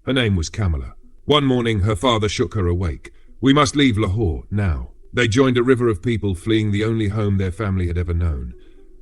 Her name was Kamala. One morning, her father shook her awake. "We must leave Lahore, now." They joined a river of people fleeing the only home their family had ever known.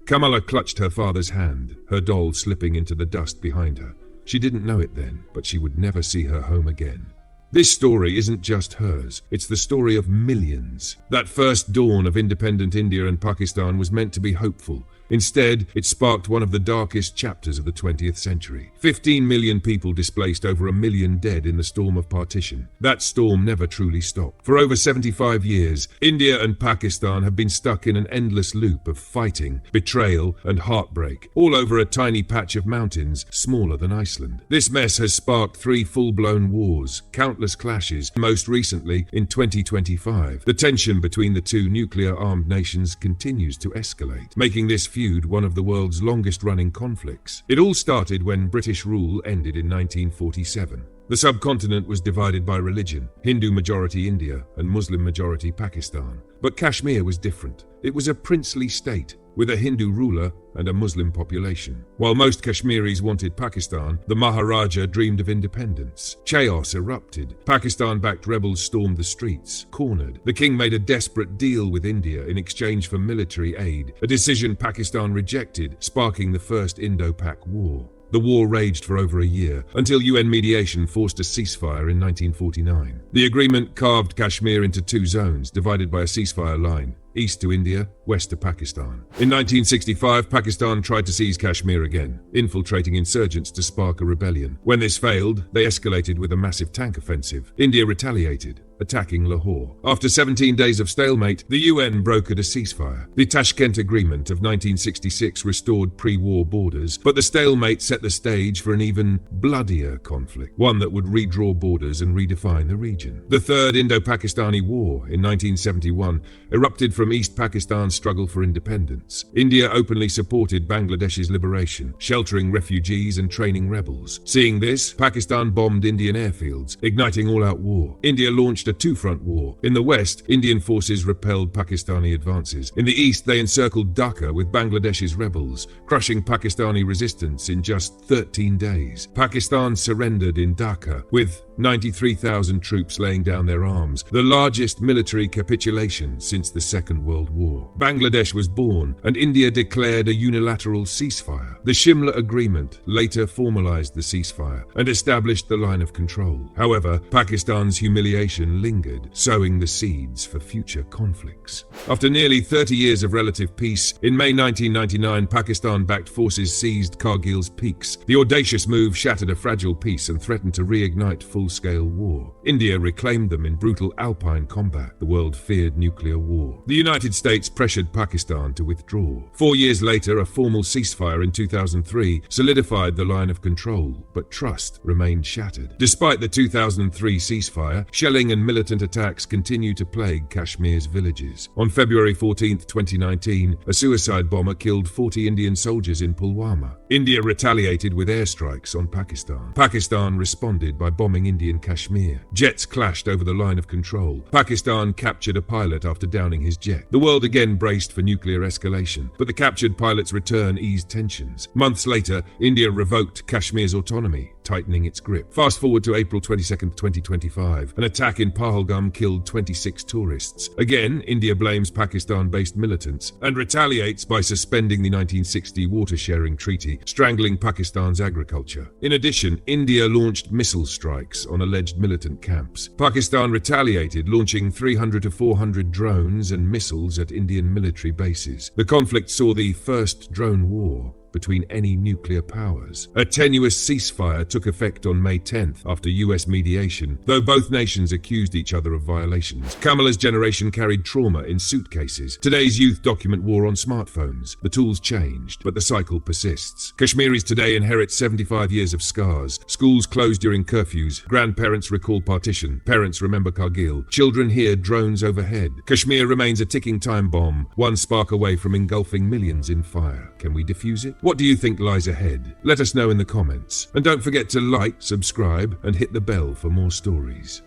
Kamala clutched her father's hand, her doll slipping into the dust behind her. She didn't know it then, but she would never see her home again. This story isn't just hers, it's the story of millions. That first dawn of independent India and Pakistan was meant to be hopeful. Instead, it sparked one of the darkest chapters of the 20th century. 15 million people displaced, over 1 million dead in the storm of partition. That storm never truly stopped. For over 75 years, India and Pakistan have been stuck in an endless loop of fighting, betrayal, and heartbreak, all over a tiny patch of mountains smaller than Iceland. This mess has sparked 3 full-blown wars, countless clashes, most recently in 2025. The tension between the 2 nuclear-armed nations continues to escalate, making this feud one of the world's longest-running conflicts. It all started when British rule ended in 1947. The subcontinent was divided by religion, Hindu-majority India and Muslim-majority Pakistan. But Kashmir was different. It was a princely state, with a Hindu ruler and a Muslim population. While most Kashmiris wanted Pakistan, the Maharaja dreamed of independence. Chaos erupted. Pakistan-backed rebels stormed the streets, cornered. The king made a desperate deal with India in exchange for military aid, a decision Pakistan rejected, sparking the First Indo Pak War. The war raged for over a year, until UN mediation forced a ceasefire in 1949. The agreement carved Kashmir into 2 zones, divided by a ceasefire line. East to India, west to Pakistan. In 1965, Pakistan tried to seize Kashmir again, infiltrating insurgents to spark a rebellion. When this failed, they escalated with a massive tank offensive. India retaliated, attacking Lahore. After 17 days of stalemate, the UN brokered a ceasefire. The Tashkent Agreement of 1966 restored pre-war borders, but the stalemate set the stage for an even bloodier conflict, one that would redraw borders and redefine the region. The Third Indo-Pakistani War in 1971 erupted from East Pakistan's struggle for independence. India openly supported Bangladesh's liberation, sheltering refugees and training rebels. Seeing this, Pakistan bombed Indian airfields, igniting all-out war. India launched a 2-front war. In the west, Indian forces repelled Pakistani advances. In the east, they encircled Dhaka with Bangladesh's rebels, crushing Pakistani resistance in just 13 days. Pakistan surrendered in Dhaka, with 93,000 troops laying down their arms, the largest military capitulation since the Second World War. Bangladesh was born, and India declared a unilateral ceasefire. The Shimla Agreement later formalized the ceasefire and established the line of control. However, Pakistan's humiliation lingered, sowing the seeds for future conflicts. After nearly 30 years of relative peace, in May 1999, Pakistan-backed forces seized Kargil's peaks. The audacious move shattered a fragile peace and threatened to reignite full-scale war. India reclaimed them in brutal alpine combat. The world feared nuclear war. The United States pressured Pakistan to withdraw. 4 years later, a formal ceasefire in 2003 solidified the line of control, but trust remained shattered. Despite the 2003 ceasefire, shelling and militant attacks continue to plague Kashmir's villages. On February 14, 2019, a suicide bomber killed 40 Indian soldiers in Pulwama. India retaliated with airstrikes on Pakistan. Pakistan responded by bombing Indian Kashmir. Jets clashed over the line of control. Pakistan captured a pilot after downing his jet. The world again braced for nuclear escalation, but the captured pilot's return eased tensions. Months later, India revoked Kashmir's autonomy, tightening its grip. Fast forward to April 22, 2025. An attack in Pahalgam killed 26 tourists. Again, India blames Pakistan-based militants and retaliates by suspending the 1960 water-sharing treaty, strangling Pakistan's agriculture. In addition, India launched missile strikes on alleged militant camps. Pakistan retaliated, launching 300 to 400 drones and missiles at Indian military bases. The conflict saw the first drone war between any nuclear powers. A tenuous ceasefire took effect on May 10th after US mediation, though both nations accused each other of violations. Kamala's generation carried trauma in suitcases. Today's youth document war on smartphones. The tools changed, but the cycle persists. Kashmiris today inherit 75 years of scars. Schools close during curfews. Grandparents recall partition. Parents remember Kargil. Children hear drones overhead. Kashmir remains a ticking time bomb, one spark away from engulfing millions in fire. Can we defuse it? What do you think lies ahead? Let us know in the comments. And don't forget to like, subscribe, and hit the bell for more stories.